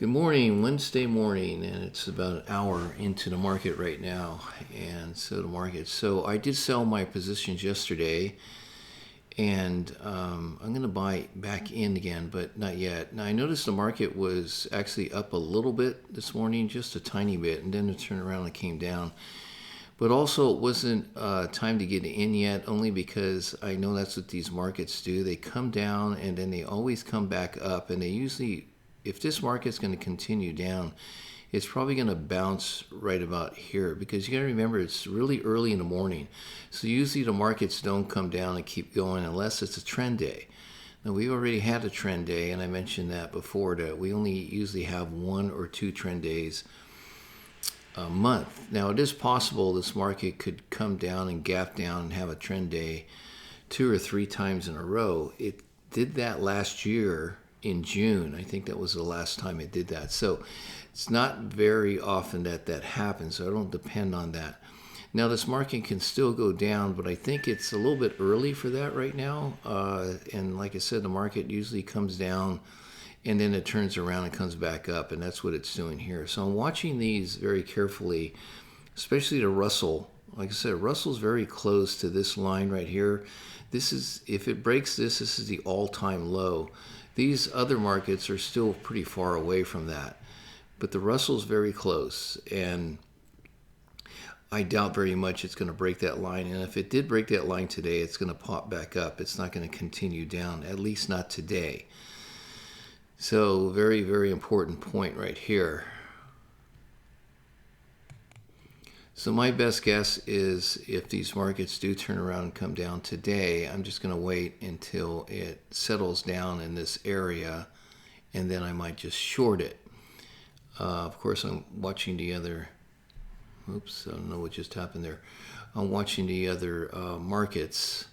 Good morning, Wednesday morning, and it's about an hour into the market right now. So I did sell my positions yesterday, and I'm going to buy back in again, but not yet. Now I noticed the market was actually up a little bit this morning, just a tiny bit, and then it turned around and came down. But also, it wasn't time to get in yet, only because I know that's what these markets do. They come down and then they always come back up, and they usually, if this market's going to continue down, it's probably going to bounce right about here, because you got to remember it's really early in the morning. So usually the markets don't come down and keep going unless it's a trend day. Now we already had a trend day, and I mentioned that before, that we only usually have one or two trend days a month. Now it is possible this market could come down and gap down and have a trend day two or three times in a row. It did that last year in June. I think that was the last time it did that. So it's not very often that that happens. So I don't depend on that. Now this market can still go down, but I think it's a little bit early for that right now. And like I said, the market usually comes down and then it turns around and comes back up, and that's what it's doing here. So I'm watching these very carefully, especially the Russell. Like I said, Russell's very close to this line right here. This is, if it breaks this is the all-time low. These other markets are still pretty far away from that, but the Russell's very close, and I doubt very much it's going to break that line. And if it did break that line today, it's going to pop back up. It's not going to continue down, at least not today. So very, very important point right here. So my best guess is if these markets do turn around and come down today, I'm just going to wait until it settles down in this area, and then I might just short it. Of course, I'm watching the other, oops, I don't know what just happened there. I'm watching the other markets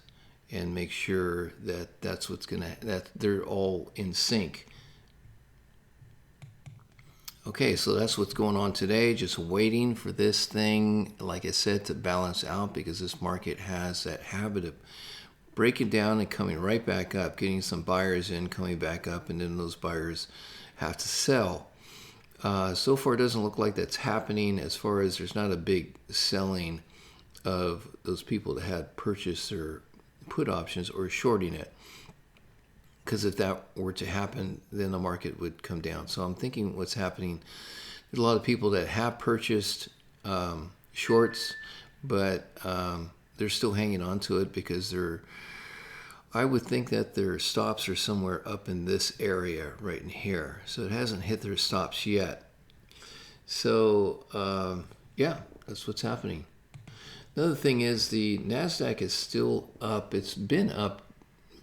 and make sure that that's what's going to, that they're all in sync. Okay, so that's what's going on today. Just waiting for this thing, like I said, to balance out, because this market has that habit of breaking down and coming right back up, getting some buyers in, coming back up, and then those buyers have to sell. So far, it doesn't look like that's happening, as far as there's not a big selling of those people that had purchase or put options or shorting it. Because if that were to happen, then the market would come down. So I'm thinking what's happening, there's a lot of people that have purchased shorts, but they're still hanging on to it because I would think that their stops are somewhere up in this area right in here. So it hasn't hit their stops yet. So yeah, that's what's happening. Another thing is the NASDAQ is still up. It's been up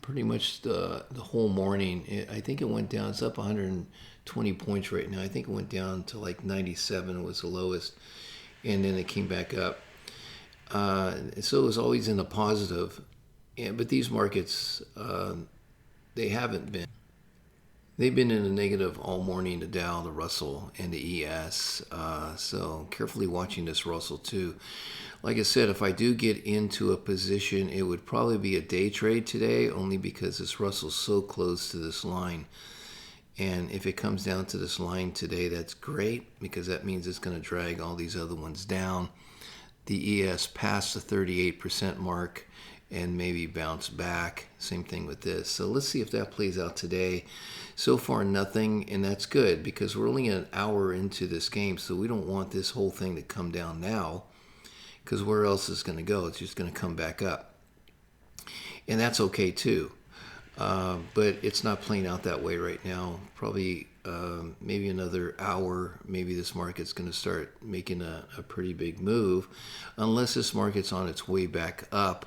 pretty much the whole morning. I think it went down. It's up 120 points right now. I think it went down to like 97 was the lowest, and then it came back up. So it was always in the positive. But these markets, they haven't been. They've been in a negative all morning, the Dow, the Russell, and the ES. So carefully watching this Russell too. Like I said, if I do get into a position, it would probably be a day trade today, only because this Russell's so close to this line. And if it comes down to this line today, that's great, because that means it's going to drag all these other ones down. The ES past the 38% mark and maybe bounce back. Same thing with this. So let's see if that plays out today. So far, nothing, and that's good, because we're only an hour into this game, so we don't want this whole thing to come down now, because where else is it going to go? It's just going to come back up. And that's okay too. But it's not playing out that way right now. Probably maybe another hour, maybe this market's going to start making a pretty big move, unless this market's on its way back up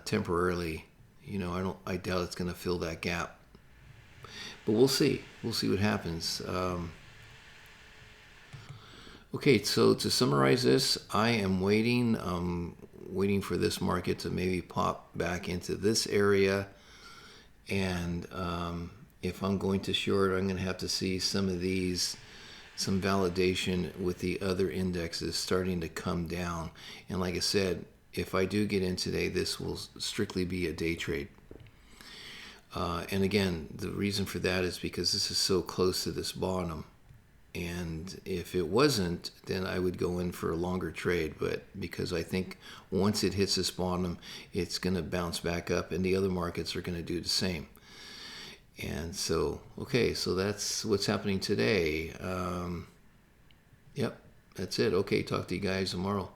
temporarily. I doubt it's going to fill that gap. But we'll see. We'll see what happens. Okay, so to summarize this, I am waiting for this market to maybe pop back into this area. And if I'm going to short, I'm going to have to see some validation with the other indexes starting to come down. And like I said, if I do get in today, this will strictly be a day trade. And again, the reason for that is because this is so close to this bottom. And if it wasn't, then I would go in for a longer trade. But because I think once it hits this bottom, it's going to bounce back up, and the other markets are going to do the same. And so, okay, so that's what's happening today. Yep, that's it. Okay, talk to you guys tomorrow.